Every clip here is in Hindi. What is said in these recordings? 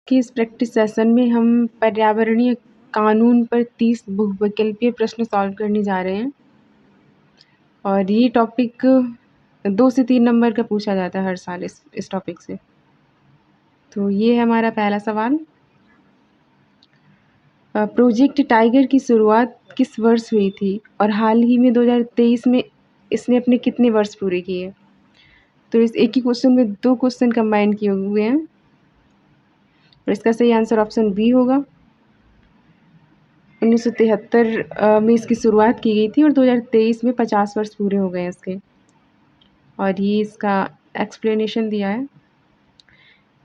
कि इस प्रैक्टिस सेशन में हम पर्यावरणीय कानून पर 30 बहुविकल्पीय प्रश्न सॉल्व करने जा रहे हैं और ये टॉपिक 2 से 3 नंबर का पूछा जाता है हर साल इस टॉपिक से। तो ये है हमारा पहला सवाल। प्रोजेक्ट टाइगर की शुरुआत किस वर्ष हुई थी और हाल ही में 2023 में इसने अपने कितने वर्ष पूरे किए? तो इस एक ही क्वेश्चन में 2 क्वेश्चन कंबाइन किए हुए हैं और इसका सही आंसर ऑप्शन बी होगा। 1973 में इसकी शुरुआत की गई थी और 2023 में 50 वर्ष पूरे हो गए हैं इसके। और ये इसका एक्सप्लेनेशन दिया है।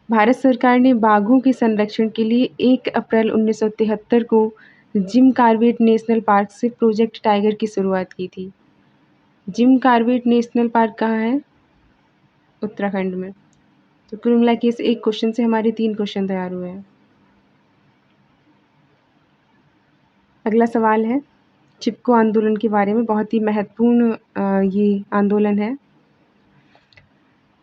भारत सरकार ने बाघों के संरक्षण के लिए 1 अप्रैल 1973 को जिम कॉर्बेट नेशनल पार्क से प्रोजेक्ट टाइगर की शुरुआत की थी। जिम कॉर्बेट नेशनल पार्क कहाँ है? उत्तराखंड में। तो कुल मिला के इस एक क्वेश्चन से हमारे 3 क्वेश्चन तैयार हुए हैं। अगला सवाल है चिपको आंदोलन के बारे में। बहुत ही महत्वपूर्ण ये आंदोलन है।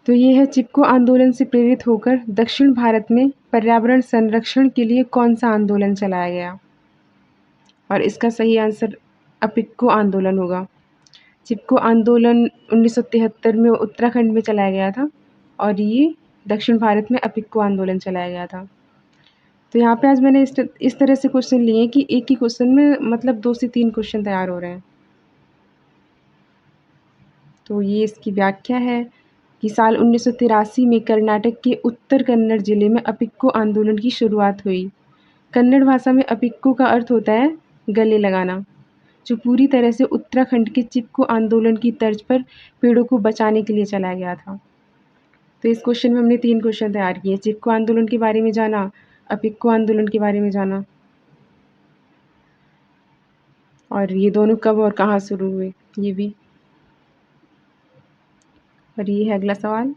तो ये है चिपको आंदोलन से प्रेरित होकर दक्षिण भारत में पर्यावरण संरक्षण के लिए कौन सा आंदोलन चलाया गया? और इसका सही आंसर अपिक्को आंदोलन होगा। चिपको आंदोलन 1973 में उत्तराखंड में चलाया गया था और ये दक्षिण भारत में अपिक्को आंदोलन चलाया गया था। तो यहाँ पे आज मैंने इस तरह से क्वेश्चन लिए कि एक ही क्वेश्चन में मतलब 2 से 3 क्वेश्चन तैयार हो रहे हैं। तो ये इसकी व्याख्या है कि साल 1983 में कर्नाटक के उत्तर कन्नड़ जिले में अपिक्को आंदोलन की शुरुआत हुई। कन्नड़ भाषा में अपिक्को का अर्थ होता है गले लगाना, जो पूरी तरह से उत्तराखंड के चिपको आंदोलन की तर्ज पर पेड़ों को बचाने के लिए चलाया गया था। तो इस क्वेश्चन में हमने 3 क्वेश्चन तैयार किए। चिपको आंदोलन के बारे में जाना, अपिक्को आंदोलन के बारे में जाना और ये दोनों कब और कहाँ शुरू हुए ये भी। और ये है अगला सवाल।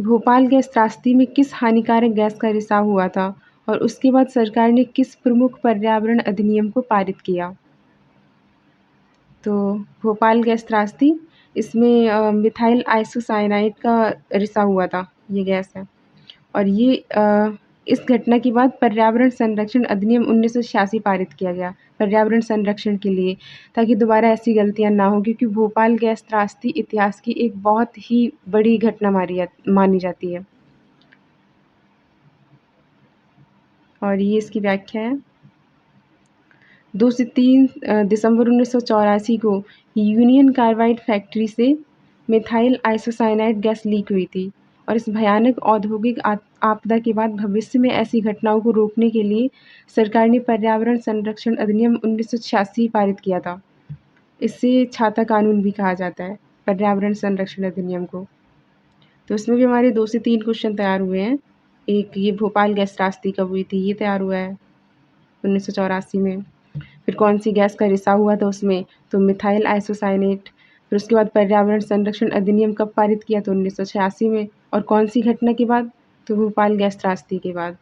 भोपाल गैस त्रासदी में किस हानिकारक गैस का रिसाव हुआ था और उसके बाद सरकार ने किस प्रमुख पर्यावरण अधिनियम को पारित किया? तो भोपाल गैस त्रासदी इसमें मिथाइल आइसोसाइनाइड का रिसाव हुआ था, ये गैस है। और ये इस घटना के बाद पर्यावरण संरक्षण अधिनियम 1986 पारित किया गया पर्यावरण संरक्षण के लिए, ताकि दोबारा ऐसी गलतियां ना हो, क्योंकि भोपाल गैस त्रासदी इतिहास की एक बहुत ही बड़ी घटना मानी जाती है। और ये इसकी व्याख्या है। 2 से 3 दिसंबर 1984 को यूनियन कार्बाइड फैक्ट्री से मिथाइल आइसोसाइनाइड गैस लीक हुई थी और इस भयानक औद्योगिक आपदा के बाद भविष्य में ऐसी घटनाओं को रोकने के लिए सरकार ने पर्यावरण संरक्षण अधिनियम 1986 पारित किया था। इसे छाता कानून भी कहा जाता है, पर्यावरण संरक्षण अधिनियम को। तो इसमें भी हमारे 2 से 3 क्वेश्चन तैयार हुए हैं। एक ये भोपाल गैस त्रासदी कब हुई थी, ये तैयार हुआ है 1984 में। फिर कौन सी गैस का रिसाव हुआ था उसमें, तो मिथाइल आइसोसाइनेट। फिर उसके बाद पर्यावरण संरक्षण अधिनियम कब पारित किया, तो 1986 में। और कौन सी घटना के बाद, तो भोपाल गैस त्रासदी के बाद।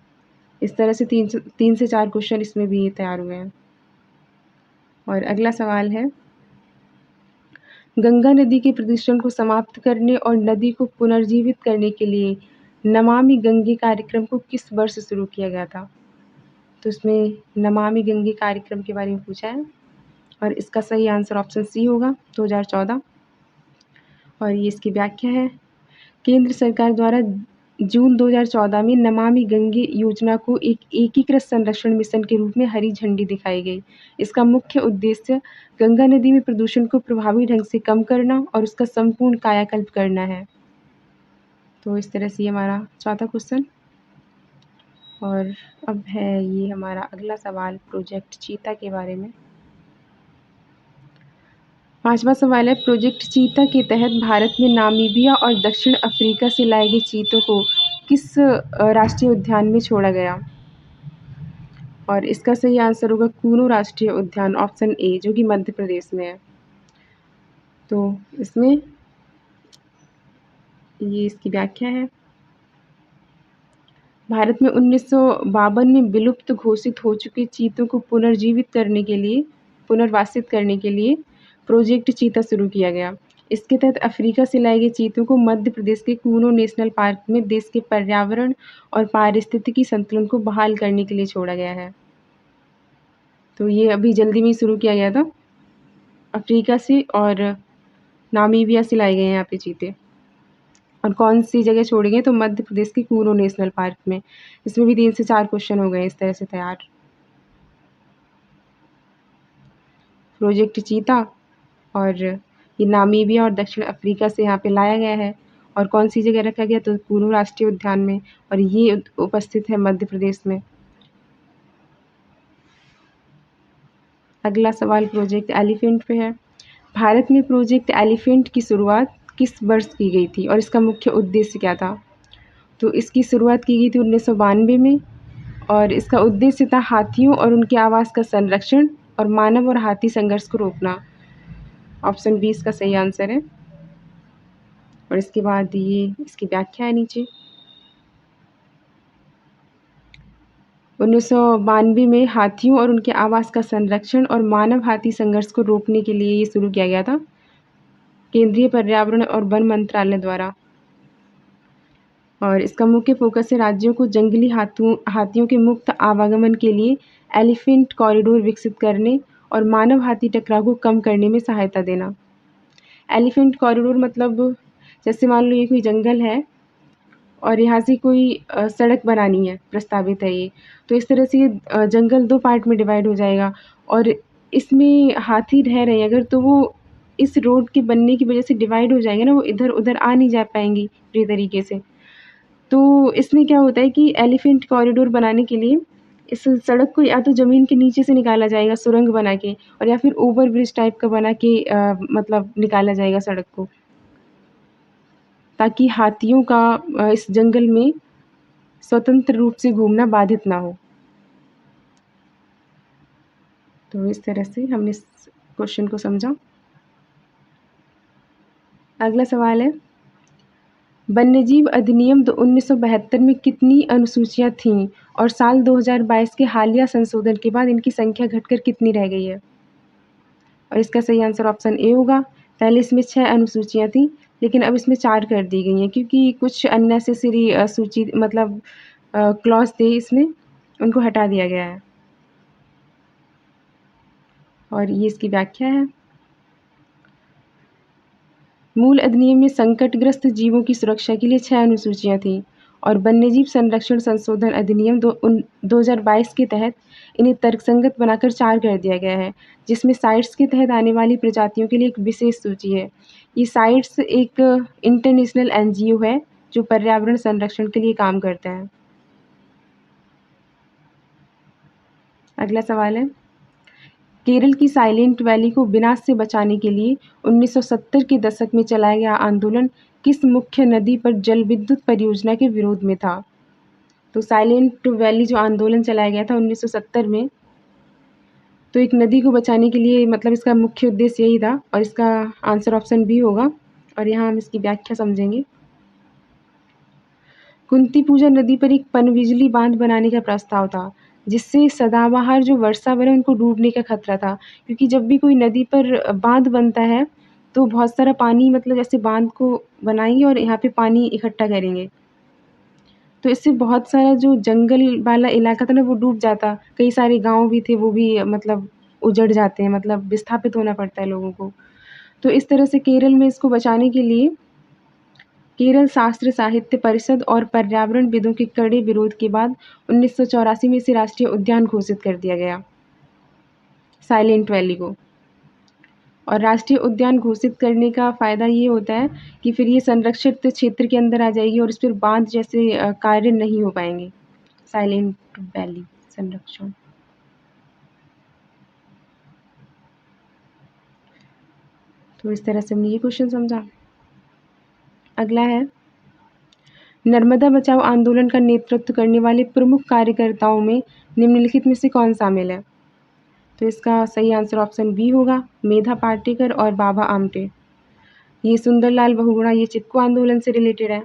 इस तरह से 3 से 4 क्वेश्चन इसमें भी तैयार हुए हैं। और अगला सवाल है गंगा नदी के प्रदूषण को समाप्त करने और नदी को पुनर्जीवित करने के लिए नमामि गंगे कार्यक्रम को किस वर्ष शुरू किया गया था? तो इसमें नमामि गंगे कार्यक्रम के बारे में पूछा है और इसका सही आंसर ऑप्शन सी होगा, 2014। और ये इसकी व्याख्या है। केंद्र सरकार द्वारा जून 2014 में नमामि गंगे योजना को एक एकीकृत संरक्षण मिशन के रूप में हरी झंडी दिखाई गई। इसका मुख्य उद्देश्य गंगा नदी में प्रदूषण को प्रभावी ढंग से कम करना और उसका संपूर्ण कायाकल्प करना है। तो इस तरह से ये हमारा चौथा क्वेश्चन। और अब है ये हमारा अगला सवाल प्रोजेक्ट चीता के बारे में। 5वां सवाल है प्रोजेक्ट चीता के तहत भारत में नामीबिया और दक्षिण अफ्रीका से लाए गए चीतों को किस राष्ट्रीय उद्यान में छोड़ा गया? और इसका सही आंसर होगा कूनो राष्ट्रीय उद्यान, ऑप्शन ए, जो कि मध्य प्रदेश में है। तो इसमें ये इसकी व्याख्या है। भारत में 1952 में विलुप्त घोषित हो चुके चीतों को पुनर्वासित करने के लिए प्रोजेक्ट चीता शुरू किया गया। इसके तहत अफ्रीका से लाए गए चीतों को मध्य प्रदेश के कूनो नेशनल पार्क में देश के पर्यावरण और पारिस्थितिकी संतुलन को बहाल करने के लिए छोड़ा गया है। तो ये अभी जल्दी में ही शुरू किया गया था। अफ्रीका से और नामीबिया से लाए गए हैं यहाँ पे चीते। और कौन सी जगह छोड़े गए तो मध्य प्रदेश के कूनो नेशनल पार्क में। इसमें भी 3 से 4 क्वेश्चन हो गए इस तरह से तैयार। प्रोजेक्ट चीता और ये नामीबिया और दक्षिण अफ्रीका से यहाँ पे लाया गया है। और कौन सी जगह रखा गया तो कूनो राष्ट्रीय उद्यान में, और ये उपस्थित है मध्य प्रदेश में। अगला सवाल प्रोजेक्ट एलिफेंट पे है। भारत में प्रोजेक्ट एलिफेंट की शुरुआत किस वर्ष की गई थी और इसका मुख्य उद्देश्य क्या था? तो इसकी शुरुआत की गई थी 1992 में और इसका उद्देश्य था हाथियों और उनके आवास का संरक्षण और मानव और हाथी संघर्ष को रोकना। ऑप्शन बी इसका सही आंसर है। और इसके बाद ये इसकी व्याख्या है नीचे। 1992 में हाथियों और उनके आवास का संरक्षण और मानव हाथी संघर्ष को रोकने के लिए ये शुरू किया गया था केंद्रीय पर्यावरण और वन मंत्रालय द्वारा। और इसका मुख्य फोकस है राज्यों को जंगली हाथियों के मुक्त आवागमन के लिए एलिफेंट कॉरिडोर विकसित करने और मानव हाथी टकराव को कम करने में सहायता देना। एलिफेंट कॉरिडोर मतलब जैसे मान लो ये कोई जंगल है और यहाँ से कोई सड़क बनानी है, प्रस्तावित है ये, तो इस तरह से ये जंगल 2 पार्ट में डिवाइड हो जाएगा और इसमें हाथी रह रहे हैं अगर, तो वो इस रोड के बनने की वजह से डिवाइड हो जाएंगे ना, वो इधर-उधर आ नहीं जा पाएँगी फ्री तरीके से। तो इसमें क्या होता है कि एलिफेंट कॉरिडोर बनाने के लिए इस सड़क को या तो ज़मीन के नीचे से निकाला जाएगा सुरंग बना के, और या फिर ओवर ब्रिज टाइप का बना के मतलब निकाला जाएगा सड़क को, ताकि हाथियों का इस जंगल में स्वतंत्र रूप से घूमना बाधित ना हो। तो इस तरह से हमने इस क्वेश्चन को समझा। अगला सवाल है, वन्यजीव अधिनियम 1972 में कितनी अनुसूचियाँ थीं और साल 2022 के हालिया संशोधन के बाद इनकी संख्या घटकर कितनी रह गई है? और इसका सही आंसर ऑप्शन ए होगा। पहले इसमें 6 अनुसूचियाँ थीं, लेकिन अब इसमें 4 कर दी गई हैं क्योंकि कुछ अननेसेसरी सूची मतलब क्लॉज़ थे इसमें, उनको हटा दिया गया है। और ये इसकी व्याख्या है। मूल अधिनियम में संकटग्रस्त जीवों की सुरक्षा के लिए 6 अनुसूचियाँ थीं और वन्यजीव संरक्षण संशोधन अधिनियम 2022 के तहत इन्हें तर्कसंगत बनाकर 4 कर दिया गया है, जिसमें साइट्स के तहत आने वाली प्रजातियों के लिए एक विशेष सूची है। ये साइट्स एक इंटरनेशनल एनजीओ है जो पर्यावरण संरक्षण के लिए काम करता है। अगला सवाल है, केरल की साइलेंट वैली को विनाश से बचाने के लिए 1970 के दशक में चलाया गया आंदोलन किस मुख्य नदी पर जल विद्युत परियोजना के विरोध में था? तो साइलेंट वैली जो आंदोलन चलाया गया था 1970 में, तो एक नदी को बचाने के लिए मतलब इसका मुख्य उद्देश्य यही था और इसका आंसर ऑप्शन बी होगा। और यहाँ हम इसकी व्याख्या समझेंगे। कुंती पूजा नदी पर एक पनबिजली बांध बनाने का प्रस्ताव था, जिससे सदाबहार जो वर्षावन है उनको डूबने का खतरा था, क्योंकि जब भी कोई नदी पर बांध बनता है तो बहुत सारा पानी मतलब ऐसे बांध को बनाएंगे और यहाँ पे पानी इकट्ठा करेंगे, तो इससे बहुत सारा जो जंगल वाला इलाका था ना वो डूब जाता। कई सारे गाँव भी थे वो भी मतलब उजड़ जाते हैं, मतलब विस्थापित होना पड़ता है लोगों को। तो इस तरह से केरल में इसको बचाने के लिए केरल शास्त्र साहित्य परिषद और पर्यावरणविदों के कड़े विरोध के बाद 1984 में इसे राष्ट्रीय उद्यान घोषित कर दिया गया, साइलेंट वैली को। और राष्ट्रीय उद्यान घोषित करने का फ़ायदा ये होता है कि फिर ये संरक्षित क्षेत्र के अंदर आ जाएगी और इस पर बांध जैसे कार्य नहीं हो पाएंगे। साइलेंट वैली संरक्षण। तो इस तरह से हमने ये क्वेश्चन समझा। अगला है, नर्मदा बचाओ आंदोलन का नेतृत्व करने वाले प्रमुख कार्यकर्ताओं में निम्नलिखित में से कौन शामिल है? तो इसका सही आंसर ऑप्शन बी होगा, मेधा पाटेकर और बाबा आमटे। ये सुंदरलाल बहुगुणा ये चिपको आंदोलन से रिलेटेड है।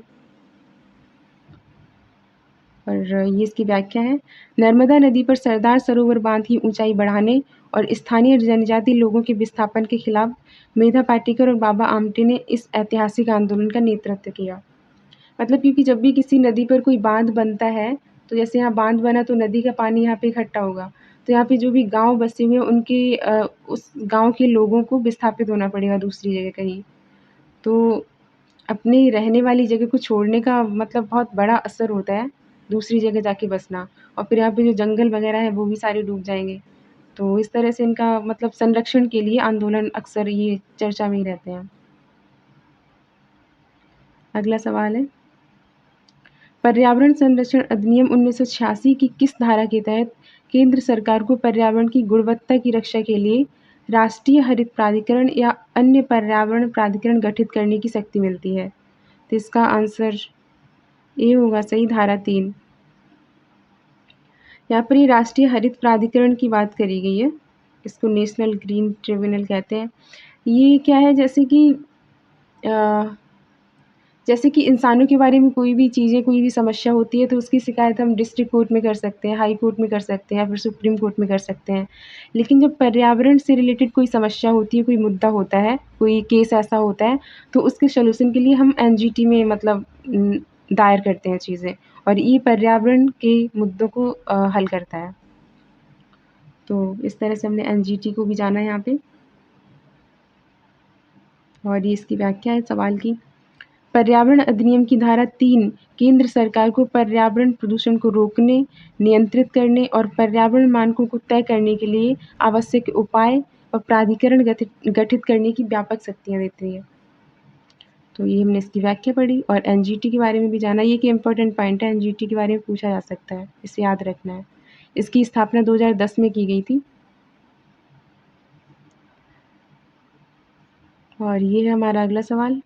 और ये इसकी व्याख्या है। नर्मदा नदी पर सरदार सरोवर बांध की ऊंचाई बढ़ाने और स्थानीय जनजाति लोगों के विस्थापन के खिलाफ मेधा पाटेकर और बाबा आमटे ने इस ऐतिहासिक आंदोलन का नेतृत्व किया। मतलब क्योंकि जब भी किसी नदी पर कोई बांध बनता है, तो जैसे यहाँ बांध बना तो नदी का पानी यहाँ पे इकट्ठा होगा। तो यहाँ पे जो भी गाँव बसे हुए हैं उनके उस गाँव के लोगों को विस्थापित होना पड़ेगा दूसरी जगह कहीं। तो अपनी रहने वाली जगह को छोड़ने का मतलब बहुत बड़ा असर होता है, दूसरी जगह जाके बसना। और फिर यहाँ पे जो जंगल वगैरह है वो भी सारे डूब जाएँगे। तो इस तरह से इनका मतलब संरक्षण के लिए आंदोलन अक्सर ये चर्चा में ही रहते हैं। अगला सवाल है, पर्यावरण संरक्षण अधिनियम 1986 की किस धारा के तहत केंद्र सरकार को पर्यावरण की गुणवत्ता की रक्षा के लिए राष्ट्रीय हरित प्राधिकरण या अन्य पर्यावरण प्राधिकरण गठित करने की शक्ति मिलती है? तो इसका आंसर ए होगा सही, धारा 3। यहाँ पर ये राष्ट्रीय हरित प्राधिकरण की बात करी गई है। इसको नेशनल ग्रीन ट्रिब्यूनल कहते हैं। ये क्या है, जैसे कि इंसानों के बारे में कोई भी चीज़ें, कोई भी समस्या होती है तो उसकी शिकायत हम डिस्ट्रिक्ट कोर्ट में कर सकते हैं, हाई कोर्ट में कर सकते हैं या फिर सुप्रीम कोर्ट में कर सकते हैं। लेकिन जब पर्यावरण से रिलेटेड कोई समस्या होती है, कोई मुद्दा होता है, कोई केस ऐसा होता है, तो उसके सॉल्यूशन के लिए हम एनजीटी में मतलब दायर करते हैं चीज़ें, और ये पर्यावरण के मुद्दों को हल करता है। तो इस तरह से हमने एनजीटी को भी जाना है यहाँ पे। और ये इसकी व्याख्या है सवाल की। पर्यावरण अधिनियम की धारा 3 केंद्र सरकार को पर्यावरण प्रदूषण को रोकने, नियंत्रित करने और पर्यावरण मानकों को तय करने के लिए आवश्यक उपाय और प्राधिकरण गठित करने की व्यापक शक्तियाँ देती है। तो ये हमने इसकी व्याख्या पढ़ी। और एनजीटी के बारे में भी जाना। ये कि इम्पोर्टेंट पॉइंट है, एनजीटी के बारे में पूछा जा सकता है, इसे याद रखना है। इसकी स्थापना 2010 में की गई थी। और ये है हमारा अगला सवाल।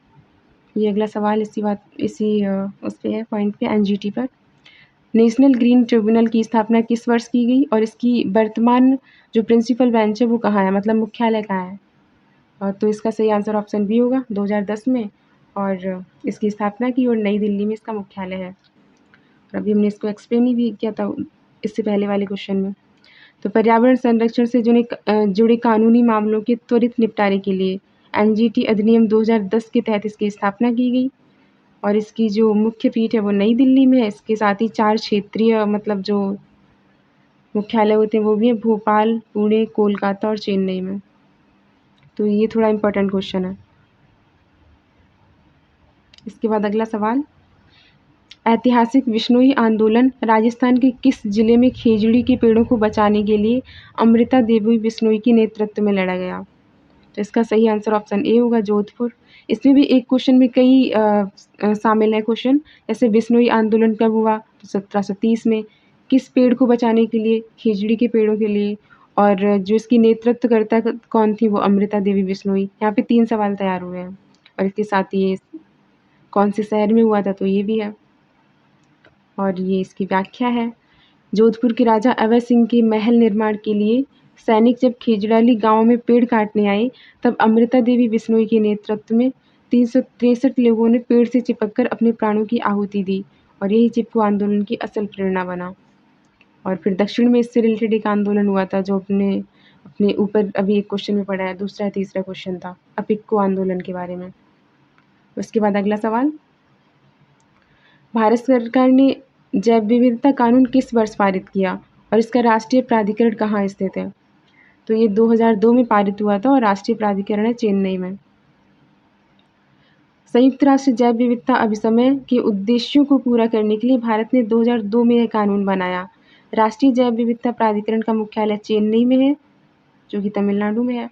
ये अगला सवाल इसी उस पे है, पॉइंट पे, एनजीटी पर। नेशनल ग्रीन ट्रिब्यूनल की स्थापना किस वर्ष की गई और इसकी वर्तमान जो प्रिंसिपल बेंच है वो कहाँ है, मतलब मुख्यालय कहाँ है? तो इसका सही आंसर ऑप्शन बी होगा, 2010 में। और इसकी स्थापना की और नई दिल्ली में इसका मुख्यालय है। और अभी हमने इसको एक्सप्लेन ही भी किया था इससे पहले वाले क्वेश्चन में। तो पर्यावरण संरक्षण से जुड़े कानूनी मामलों के त्वरित निपटारे के लिए एनजीटी अधिनियम 2010 के तहत इसकी स्थापना की गई। और इसकी जो मुख्य पीठ है वो नई दिल्ली में है। इसके साथ ही 4 क्षेत्रीय मतलब जो मुख्यालय होते हैं वो भी है, भोपाल, पुणे, कोलकाता और चेन्नई में। तो ये थोड़ा इम्पोर्टेंट क्वेश्चन है। इसके बाद अगला सवाल, ऐतिहासिक विश्नोई आंदोलन राजस्थान के किस जिले में खेजड़ी के पेड़ों को बचाने के लिए अमृता देवी बिश्नोई के नेतृत्व में लड़ा गया? तो इसका सही आंसर ऑप्शन ए होगा, जोधपुर। इसमें भी एक क्वेश्चन में कई शामिल है क्वेश्चन। जैसे बिश्नोई आंदोलन कब हुआ, तो 1730 में। किस पेड़ को बचाने के लिए, खेजड़ी के पेड़ों के लिए। और जो इसकी नेतृत्व करता कौन थी, वो अमृता देवी बिश्नोई। यहाँ पे 3 सवाल तैयार हुए हैं। और इसके साथ ये कौन से शहर में हुआ था, तो ये भी है। और ये इसकी व्याख्या है। जोधपुर के राजा अवध सिंह के महल निर्माण के लिए सैनिक जब खेजड़ाली गांव में पेड़ काटने आए, तब अमृता देवी बिश्नोई के नेतृत्व में 363 लोगों ने पेड़ से चिपककर अपने प्राणों की आहुति दी। और यही चिपको आंदोलन की असल प्रेरणा बना। और फिर दक्षिण में इससे रिलेटेड एक आंदोलन हुआ था जो अपने अपने ऊपर अभी एक क्वेश्चन में पढ़ा है, दूसरा तीसरा क्वेश्चन था अपिक्को आंदोलन के बारे में। उसके बाद अगला सवाल, भारत सरकार ने जैव विविधता कानून किस वर्ष पारित किया और इसका राष्ट्रीय प्राधिकरण कहाँ स्थित है? तो ये 2002 में पारित हुआ था और राष्ट्रीय प्राधिकरण है चेन्नई में। संयुक्त राष्ट्र जैव विविधता अभिसमय के उद्देश्यों को पूरा करने के लिए भारत ने 2002 में यह कानून बनाया। राष्ट्रीय जैव विविधता प्राधिकरण का मुख्यालय चेन्नई में है, जो कि तमिलनाडु में है।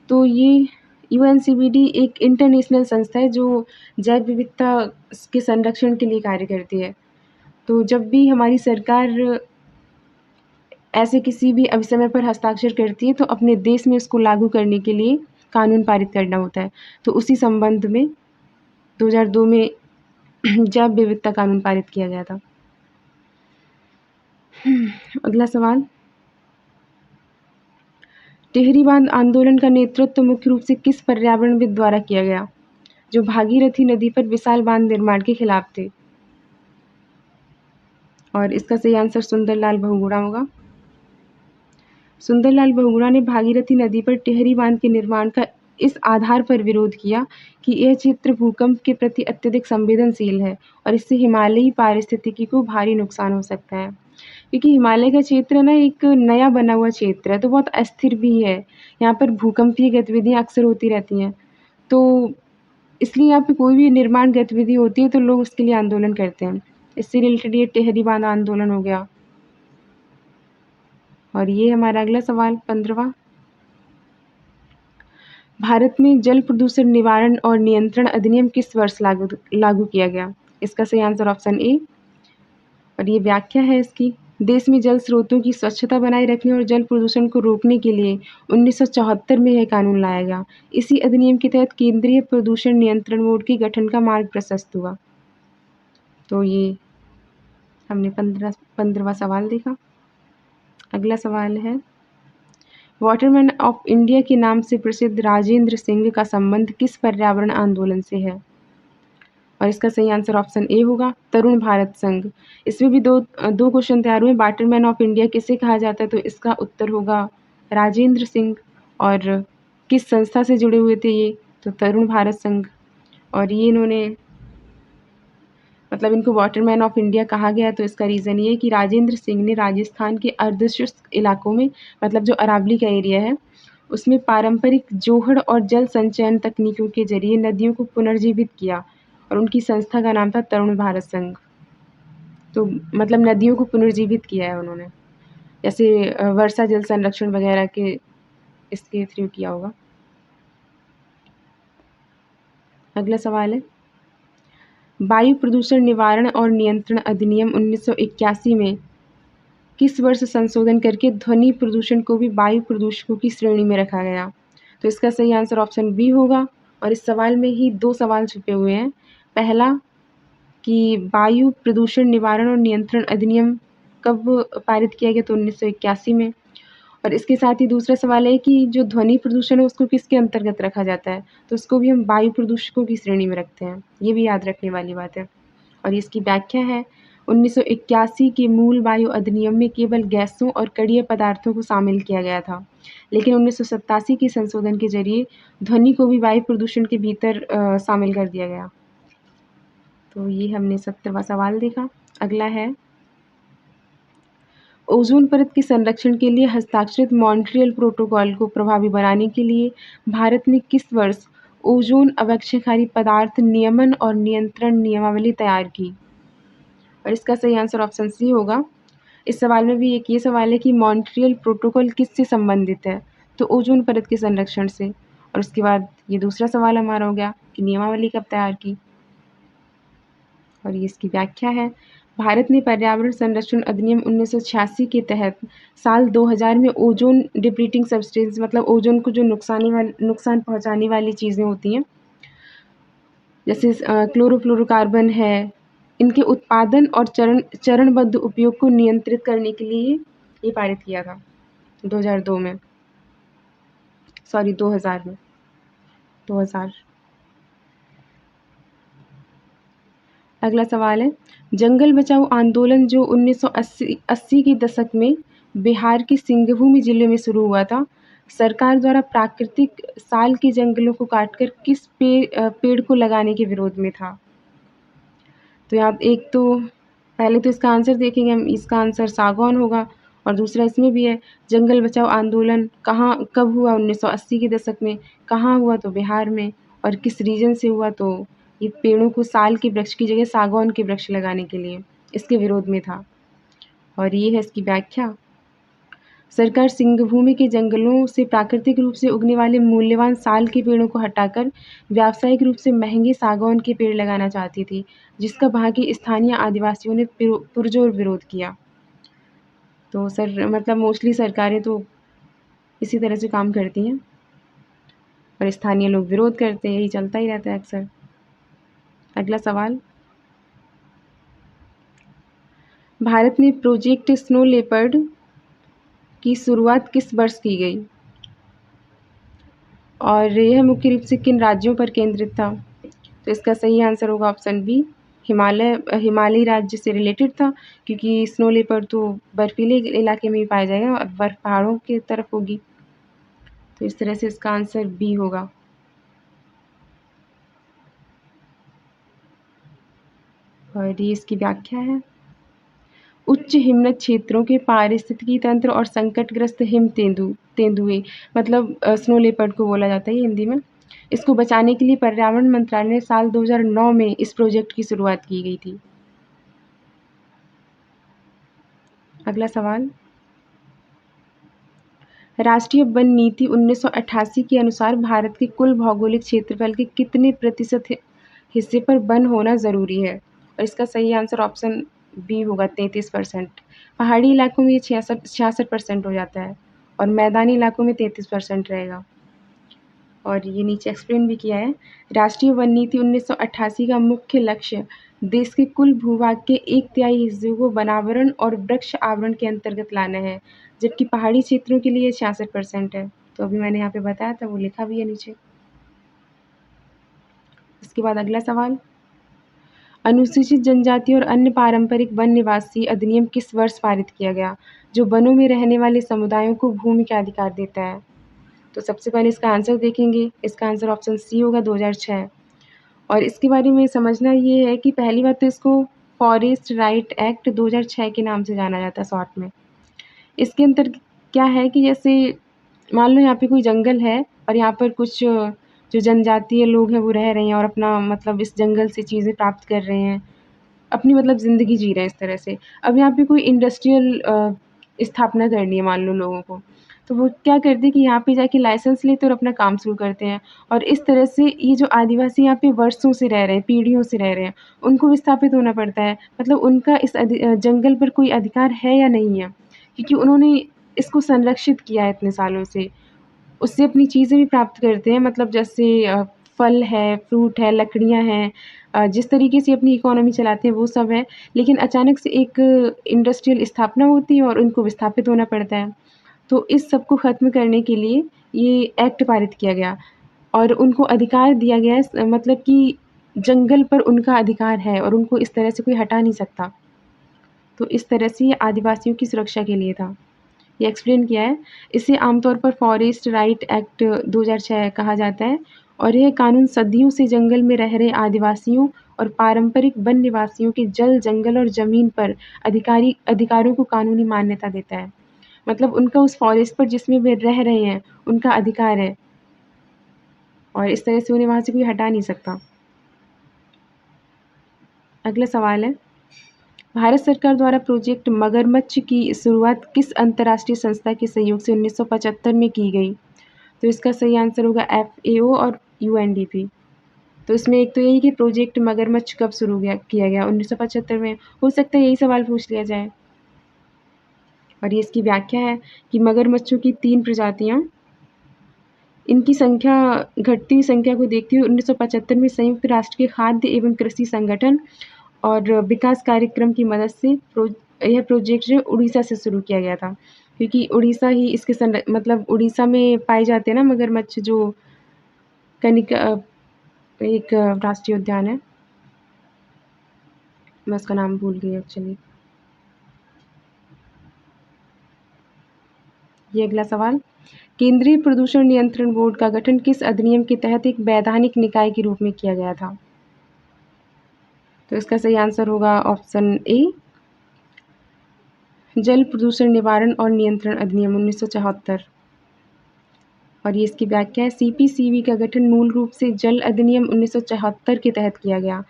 तो ये यूएनसीबीडी एक इंटरनेशनल संस्था है जो जैव विविधता के संरक्षण के लिए कार्य करती है। तो जब भी हमारी सरकार ऐसे किसी भी अभिसमय पर हस्ताक्षर करती है तो अपने देश में इसको लागू करने के लिए कानून पारित करना होता है। तो उसी संबंध में 2002 में जैव विविधता कानून पारित किया गया था। अगला सवाल, टिहरी बांध आंदोलन का नेतृत्व मुख्य रूप से किस पर्यावरणविद द्वारा किया गया, जो भागीरथी नदी पर विशाल बांध निर्माण के खिलाफ थे? और इसका सही आंसर सुंदरलाल बहुगुणा होगा। सुंदरलाल बहुगुणा ने भागीरथी नदी पर टिहरी बांध के निर्माण का इस आधार पर विरोध किया कि यह क्षेत्र भूकंप के प्रति अत्यधिक संवेदनशील है और इससे हिमालयी पारिस्थितिकी को भारी नुकसान हो सकता है। क्योंकि हिमालय का क्षेत्र ना एक नया बना हुआ क्षेत्र है, तो बहुत अस्थिर भी है। यहाँ पर भूकंपीय गतिविधियाँ अक्सर होती रहती हैं। तो इसलिए यहाँ पे कोई भी निर्माण गतिविधि होती है तो लोग उसके लिए आंदोलन करते हैं। इससे रिलेटेड ये टिहरी बांध आंदोलन हो गया। और ये हमारा अगला सवाल 15वां। भारत में जल प्रदूषण निवारण और नियंत्रण अधिनियम किस वर्ष लागू किया गया? इसका सही आंसर ऑप्शन ए। और ये व्याख्या है इसकी। देश में जल स्रोतों की स्वच्छता बनाए रखने और जल प्रदूषण को रोकने के लिए 1974 में यह कानून लाया गया। इसी अधिनियम के तहत केंद्रीय प्रदूषण नियंत्रण बोर्ड के गठन का मार्ग प्रशस्त हुआ। तो ये हमने 15वां सवाल देखा। अगला सवाल है, वाटरमैन ऑफ इंडिया के नाम से प्रसिद्ध राजेंद्र सिंह का संबंध किस पर्यावरण आंदोलन से है? और इसका सही आंसर ऑप्शन ए होगा, तरुण भारत संघ। इसमें भी दो क्वेश्चन तैयार हुए, वाटरमैन ऑफ इंडिया किसे कहा जाता है? तो इसका उत्तर होगा राजेंद्र सिंह। और किस संस्था से जुड़े हुए थे ये? तो तरुण भारत संघ। और ये इन्होंने मतलब इनको वाटरमैन ऑफ इंडिया कहा गया, तो इसका रीज़न ये है कि राजेंद्र सिंह ने राजस्थान के अर्धशुष्क इलाकों में, मतलब जो अरावली का एरिया है, उसमें पारंपरिक जोहड़ और जल संचयन तकनीकों के जरिए नदियों को पुनर्जीवित किया और उनकी संस्था का नाम था तरुण भारत संघ। तो मतलब नदियों को पुनर्जीवित किया है उन्होंने, जैसे वर्षा जल संरक्षण वगैरह के इसके थ्रू किया होगा। अगला सवाल है, वायु प्रदूषण निवारण और नियंत्रण अधिनियम 1981 में किस वर्ष संशोधन करके ध्वनि प्रदूषण को भी वायु प्रदूषकों की श्रेणी में रखा गया? तो इसका सही आंसर ऑप्शन बी होगा। और इस सवाल में ही दो सवाल छुपे हुए हैं। पहला कि वायु प्रदूषण निवारण और नियंत्रण अधिनियम कब पारित किया गया? तो 1981 में। और इसके साथ ही दूसरा सवाल है कि जो ध्वनि प्रदूषण है उसको किसके अंतर्गत रखा जाता है? तो उसको भी हम वायु प्रदूषकों की श्रेणी में रखते हैं। ये भी याद रखने वाली बात है। और इसकी व्याख्या है, 1981 के मूल वायु अधिनियम में केवल गैसों और कड़ीय पदार्थों को शामिल किया गया था, लेकिन 1987 के संशोधन के जरिए ध्वनि को भी वायु प्रदूषण के भीतर शामिल कर दिया गया। तो ये हमने 17वां सवाल देखा। अगला है, ओजोन परत के संरक्षण के लिए हस्ताक्षरित मॉन्ट्रियल प्रोटोकॉल को प्रभावी बनाने के लिए भारत ने किस वर्ष ओजोन अवक्षयकारी पदार्थ नियमन और नियंत्रण नियमावली तैयार की? और इसका सही आंसर ऑप्शन सी होगा। इस सवाल में भी एक ये सवाल है कि मॉन्ट्रियल प्रोटोकॉल किससे संबंधित है? तो ओजोन परत के संरक्षण से। और उसके बाद ये दूसरा सवाल हमारा हो गया कि नियमावली कब तैयार की? और ये इसकी व्याख्या है, भारत ने पर्यावरण संरक्षण अधिनियम 1986 के तहत साल 2000 में ओजोन डिप्लीटिंग सब्सटेंस, मतलब ओजोन को जो नुकसान पहुंचाने वाली चीज़ें होती हैं, जैसे क्लोरोफ्लोरोकार्बन है, इनके उत्पादन और चरणबद्ध उपयोग को नियंत्रित करने के लिए ये पारित किया था 2002 में, सॉरी 2000 में, 2000। अगला सवाल है, जंगल बचाओ आंदोलन जो 1980 के दशक में बिहार के सिंहभूम जिले में शुरू हुआ था, सरकार द्वारा प्राकृतिक साल के जंगलों को काटकर किस पेड़ को लगाने के विरोध में था? तो यहाँ एक तो पहले तो इसका आंसर देखेंगे हम, इसका आंसर सागौन होगा। और दूसरा इसमें भी है, जंगल बचाओ आंदोलन कहाँ कब हुआ? 1980 के दशक में। कहाँ हुआ? तो बिहार में। और किस रीजन से हुआ? तो ये पेड़ों को साल के वृक्ष की जगह सागौन के वृक्ष लगाने के लिए, इसके विरोध में था। और ये है इसकी व्याख्या, सरकार सिंहभूमि के जंगलों से प्राकृतिक रूप से उगने वाले मूल्यवान साल के पेड़ों को हटाकर व्यावसायिक रूप से महंगे सागौन के पेड़ लगाना चाहती थी, जिसका वहाँ के स्थानीय आदिवासियों ने पुरजोर विरोध किया। तो सर मतलब मोस्टली सरकारें तो इसी तरह से काम करती हैं और स्थानीय लोग विरोध करते हैं, यही चलता ही रहता है अक्सर। अगला सवाल, भारत में प्रोजेक्ट स्नो लेपर्ड की शुरुआत किस वर्ष की गई? और यह मुख्य रूप से किन राज्यों पर केंद्रित था? तो इसका सही आंसर होगा ऑप्शन बी, हिमालयी राज्य से रिलेटेड था, क्योंकि स्नो लेपर्ड तो बर्फीले इलाके में ही पाया जाएगा और बर्फ पहाड़ों की तरफ होगी। तो इस तरह से इसका आंसर बी होगा। और ये इसकी व्याख्या है। उच्च हिमनद क्षेत्रों के पारिस्थितिकी तंत्र और संकटग्रस्त हिम तेंदुए मतलब स्नो लेपर्ड को बोला जाता है ये हिंदी में। इसको बचाने के लिए पर्यावरण मंत्रालय ने साल 2009 में इस प्रोजेक्ट की शुरुआत की गई थी। अगला सवाल, राष्ट्रीय वन नीति 1988 के अनुसार भारत के कुल भौगोलिक क्षेत्रफल के कितने प्रतिशत हिस्से पर वन होना ज़रूरी है? और इसका सही आंसर ऑप्शन बी होगा, 33%। पहाड़ी इलाकों में ये 66% हो जाता है और मैदानी इलाकों में 33% रहेगा। और ये नीचे एक्सप्लेन भी किया है। राष्ट्रीय वन नीति 1988 का मुख्य लक्ष्य देश के कुल भूभाग के 1/3 हिस्से को वनावरण और वृक्ष आवरण के अंतर्गत लाना है, जबकि पहाड़ी क्षेत्रों के लिए 66% है। तो अभी मैंने यहाँ पे बताया था, वो लिखा भी है नीचे। इसके बाद अगला सवाल, अनुसूचित जनजाति और अन्य पारंपरिक वन निवासी अधिनियम किस वर्ष पारित किया गया, जो वनों में रहने वाले समुदायों को भूमि का अधिकार देता है? तो सबसे पहले इसका आंसर देखेंगे। इसका आंसर ऑप्शन सी होगा, 2006। और इसके बारे में समझना ये है कि पहली बात तो इसको फॉरेस्ट राइट एक्ट 2006 के नाम से जाना जाता है शॉर्ट में। इसके अंदर क्या है कि जैसे मान लो यहाँ पे कोई जंगल है और यहाँ पर कुछ जो जनजातीय लोग हैं वो रह रहे हैं और अपना मतलब इस जंगल से चीज़ें प्राप्त कर रहे हैं, अपनी मतलब ज़िंदगी जी रहे हैं इस तरह से। अब यहाँ पे कोई इंडस्ट्रियल स्थापना करनी है मान लो लोगों को, तो वो क्या करते हैं कि यहाँ पे जाके लाइसेंस लेते हैं और अपना काम शुरू करते हैं। और इस तरह से ये जो आदिवासी यहाँ पे वर्षों से रह रहे हैं, पीढ़ियों से रह रहे हैं, उनको विस्थापित होना पड़ता है। मतलब उनका इस जंगल पर कोई अधिकार है या नहीं है, क्योंकि उन्होंने इसको संरक्षित किया है इतने सालों से। उससे अपनी चीज़ें भी प्राप्त करते हैं, मतलब जैसे फल है, फ्रूट है, लकड़ियाँ हैं, जिस तरीके से अपनी इकोनॉमी चलाते हैं वो सब है। लेकिन अचानक से एक इंडस्ट्रियल स्थापना होती है और उनको विस्थापित होना पड़ता है। तो इस सब को ख़त्म करने के लिए ये एक्ट पारित किया गया और उनको अधिकार दिया गया है, मतलब कि जंगल पर उनका अधिकार है और उनको इस तरह से कोई हटा नहीं सकता। तो इस तरह से ये आदिवासियों की सुरक्षा के लिए था। ये एक्सप्लेन किया है। इसे आमतौर पर फॉरेस्ट राइट एक्ट 2006 कहा जाता है और यह कानून सदियों से जंगल में रह रहे आदिवासियों और पारंपरिक वन निवासियों के जल, जंगल और ज़मीन पर अधिकारों को कानूनी मान्यता देता है। मतलब उनका उस फॉरेस्ट पर जिसमें वे रह रहे हैं, उनका अधिकार है और इस तरह से उन्हें वहाँ से कोई हटा नहीं सकता। अगला सवाल है, भारत सरकार द्वारा प्रोजेक्ट मगरमच्छ की शुरुआत किस अंतर्राष्ट्रीय संस्था के सहयोग से 1975 में की गई? तो इसका सही आंसर होगा FAO और UNDP। तो इसमें एक तो यही कि प्रोजेक्ट मगरमच्छ कब किया गया, 1975 में। हो सकता है यही सवाल पूछ लिया जाए। और ये इसकी व्याख्या है कि मगरमच्छों की 3 प्रजातियाँ, इनकी संख्या घटती हुई संख्या को देखते हुए 1975 में संयुक्त राष्ट्र के खाद्य एवं कृषि संगठन और विकास कार्यक्रम की मदद से यह प्रोजेक्ट जो उड़ीसा से शुरू किया गया था, क्योंकि उड़ीसा ही इसके मतलब उड़ीसा में पाए जाते हैं ना मगरमच्छ, जो कनिका एक राष्ट्रीय उद्यान है, मैं उसका नाम भूल गई एक्चुअली। ये अगला सवाल, केंद्रीय प्रदूषण नियंत्रण बोर्ड का गठन किस अधिनियम के तहत एक वैधानिक निकाय के रूप में किया गया था? तो इसका सही आंसर होगा ऑप्शन ए, जल प्रदूषण निवारण और नियंत्रण अधिनियम 1974। और ये इसकी व्याख्या है, CPCB का गठन मूल रूप से जल अधिनियम 1974 के तहत किया गया।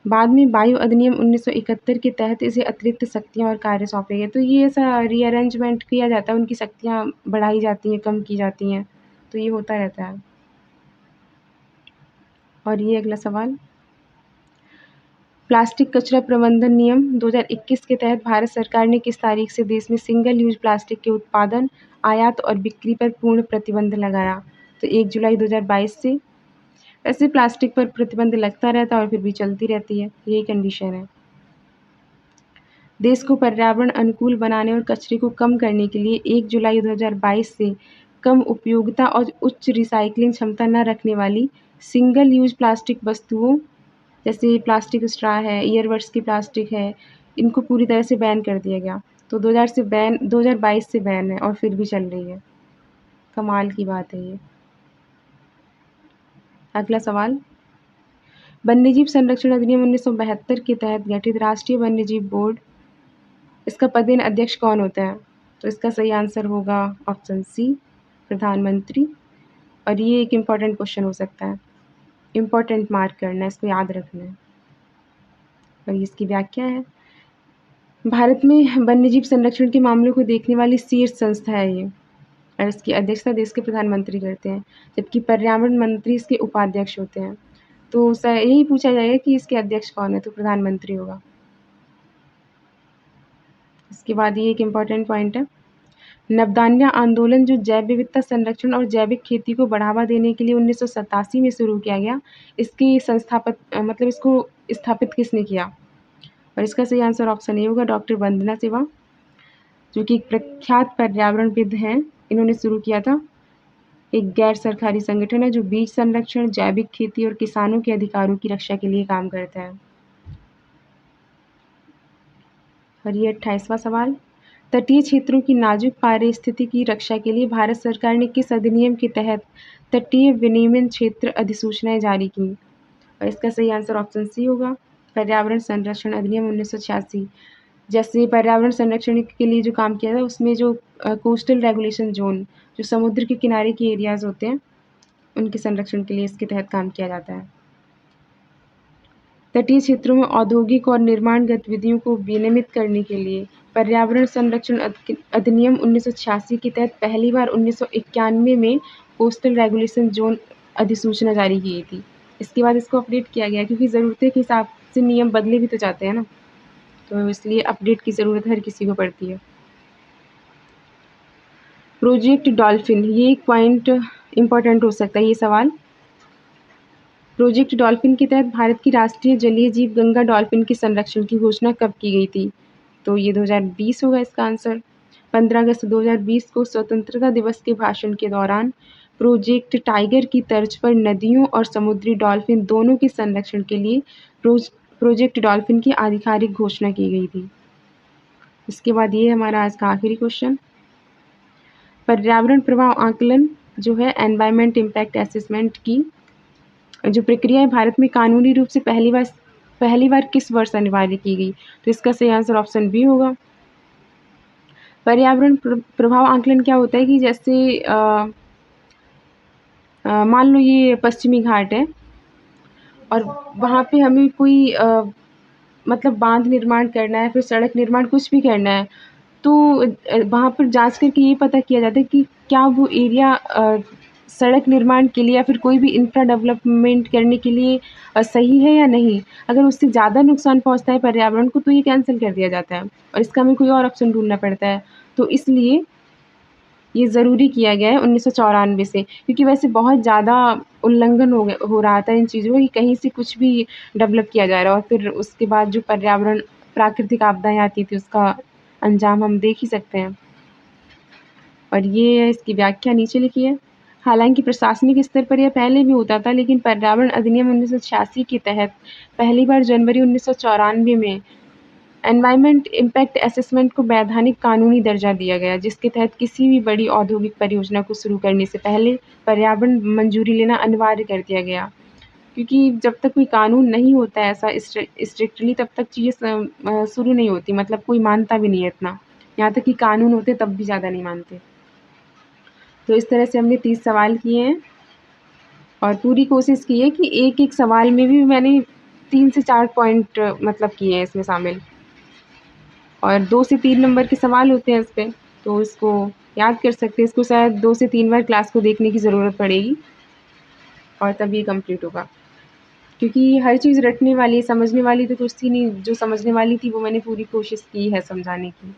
बाद में वायु अधिनियम 1971 के तहत इसे अतिरिक्त शक्तियाँ और कार्य सौंपे गए। तो ये ऐसा रीअरेंजमेंट किया जाता है, उनकी शक्तियाँ बढ़ाई जाती हैं, कम की जाती हैं, तो ये होता रहता है। और ये अगला सवाल, प्लास्टिक कचरा प्रबंधन नियम 2021 के तहत भारत सरकार ने किस तारीख से देश में सिंगल यूज प्लास्टिक के उत्पादन, आयात और बिक्री पर पूर्ण प्रतिबंध लगाया? तो 1 जुलाई 2022 से। वैसे प्लास्टिक पर प्रतिबंध लगता रहता है और फिर भी चलती रहती है, यही कंडीशन है। देश को पर्यावरण अनुकूल बनाने और कचरे को कम करने के लिए 1 जुलाई 2022 से कम उपयोगिता और उच्च रिसाइक्लिंग क्षमता न रखने वाली सिंगल यूज प्लास्टिक वस्तुओं जैसे प्लास्टिक स्ट्रॉ है, ईयरबड्स की प्लास्टिक है, इनको पूरी तरह से बैन कर दिया गया। तो 2022 से बैन है और फिर भी चल रही है। कमाल की बात है ये। अगला सवाल, वन्यजीव संरक्षण अधिनियम 1972 के तहत गठित राष्ट्रीय वन्यजीव बोर्ड, इसका पदेन अध्यक्ष कौन होता है? तो इसका सही आंसर होगा ऑप्शन सी, प्रधानमंत्री। और ये एक इम्पॉर्टेंट क्वेश्चन हो सकता है, इम्पॉर्टेंट मार्क करना है, इसको याद रखना है। और इसकी व्याख्या है, भारत में वन्यजीव संरक्षण के मामलों को देखने वाली शीर्ष संस्था है ये, और इसकी अध्यक्षता देश के प्रधानमंत्री करते हैं, जबकि पर्यावरण मंत्री इसके उपाध्यक्ष होते हैं। तो यही पूछा जाएगा कि इसके अध्यक्ष कौन है, तो प्रधानमंत्री होगा। इसके बाद ये एक इम्पॉर्टेंट पॉइंट है, नवदान्या आंदोलन जो जैव विविधता संरक्षण और जैविक खेती को बढ़ावा देने के लिए 1987 में शुरू किया गया, इसकी मतलब इसको स्थापित किसने किया? और इसका सही आंसर ऑप्शन ए होगा, डॉक्टर वंदना सिवा, जो कि एक प्रख्यात पर्यावरणविद हैं। इन्होंने शुरू किया था। एक गैर सरकारी संगठन है जो बीज संरक्षण, जैविक खेती और किसानों के अधिकारों की रक्षा के लिए काम करता है। और ये 28वां सवाल, तटीय क्षेत्रों की नाजुक पारिस्थितिकी की रक्षा के लिए भारत सरकार ने किस अधिनियम के तहत तटीय विनियमन क्षेत्र अधिसूचनाएं जारी की? और इसका सही आंसर ऑप्शन सी होगा, पर्यावरण संरक्षण अधिनियम 1986। जैसे पर्यावरण संरक्षण के लिए जो काम किया था, उसमें जो कोस्टल रेगुलेशन जोन, जो समुद्र के किनारे के एरियाज होते हैं, उनके संरक्षण के लिए इसके तहत काम किया जाता है। तटीय क्षेत्रों में औद्योगिक और निर्माण गतिविधियों को विनियमित करने के लिए पर्यावरण संरक्षण अधिनियम 1986 के तहत पहली बार 1991 में कोस्टल रेगुलेशन जोन अधिसूचना जारी की गई थी। इसके बाद इसको अपडेट किया गया, क्योंकि ज़रूरतें के हिसाब से नियम बदले भी तो जाते हैं ना, तो इसलिए अपडेट की ज़रूरत हर किसी को पड़ती है। प्रोजेक्ट डॉल्फिन, ये एक पॉइंट इम्पॉर्टेंट हो सकता है ये सवाल। प्रोजेक्ट डॉल्फिन के तहत भारत की राष्ट्रीय जलीय जीव गंगा डॉल्फिन के संरक्षण की घोषणा कब की गई थी? तो ये 2020 होगा इसका आंसर। 15 अगस्त 2020 को स्वतंत्रता दिवस के भाषण के दौरान प्रोजेक्ट टाइगर की तर्ज पर नदियों और समुद्री डॉल्फिन दोनों के संरक्षण के लिए प्रोजेक्ट डॉल्फिन की आधिकारिक घोषणा की गई थी। इसके बाद ये हमारा आज का आखिरी क्वेश्चन, पर्यावरण प्रभाव आकलन जो है, एनवायरमेंट इम्पैक्ट असेसमेंट की जो प्रक्रिया है, भारत में कानूनी रूप से पहली बार किस वर्ष अनिवार्य की गई? तो इसका सही आंसर ऑप्शन बी होगा। पर्यावरण प्रभाव आकलन क्या होता है कि जैसे मान लो ये पश्चिमी घाट है और वहाँ पे हमें कोई मतलब बांध निर्माण करना है, फिर सड़क निर्माण कुछ भी करना है, तो वहाँ पर जांच करके ये पता किया जाता है कि क्या वो एरिया सड़क निर्माण के लिए या फिर कोई भी इंफ्रा डेवलपमेंट करने के लिए सही है या नहीं। अगर उससे ज़्यादा नुकसान पहुँचता है पर्यावरण को, तो ये कैंसिल कर दिया जाता है और इसका हमें कोई और ऑप्शन ढूँढना पड़ता है। तो इसलिए ये ज़रूरी किया गया है 1994 से, क्योंकि वैसे बहुत ज़्यादा उल्लंघन हो रहा था इन चीज़ों का, कि कहीं से कुछ भी डेवलप किया जा रहा है और फिर उसके बाद जो पर्यावरण प्राकृतिक आपदाएँ आती थी, उसका अंजाम हम देख ही सकते हैं। और ये इसकी व्याख्या नीचे लिखी है। हालाँकि प्रशासनिक स्तर पर यह पहले भी होता था, लेकिन पर्यावरण अधिनियम 1986 के तहत पहली बार जनवरी 1994 में एनवायरनमेंट इम्पैक्ट असेसमेंट को वैधानिक कानूनी दर्जा दिया गया, जिसके तहत किसी भी बड़ी औद्योगिक परियोजना को शुरू करने से पहले पर्यावरण मंजूरी लेना अनिवार्य कर दिया गया। क्योंकि जब तक कोई कानून नहीं होता है ऐसा स्ट्रिक्टली, तब तक चीज़ें शुरू नहीं होती, मतलब कोई मानता भी नहीं है इतना। यहाँ तक कि कानून होते तब भी ज़्यादा नहीं मानते। तो इस तरह से हमने 30 सवाल किए हैं और पूरी कोशिश की है कि एक-एक सवाल में भी मैंने 3 से 4 पॉइंट मतलब किए हैं इसमें शामिल, और 2 से 3 नंबर के सवाल होते हैं इस पे, तो इसको याद कर सकते हैं। इसको शायद 2 से 3 बार क्लास को देखने की ज़रूरत पड़ेगी और तब ये कंप्लीट होगा, क्योंकि हर चीज़ रटने वाली, समझने वाली तो कुछ थी नहीं। जो समझने वाली थी वो मैंने पूरी कोशिश की है समझाने की।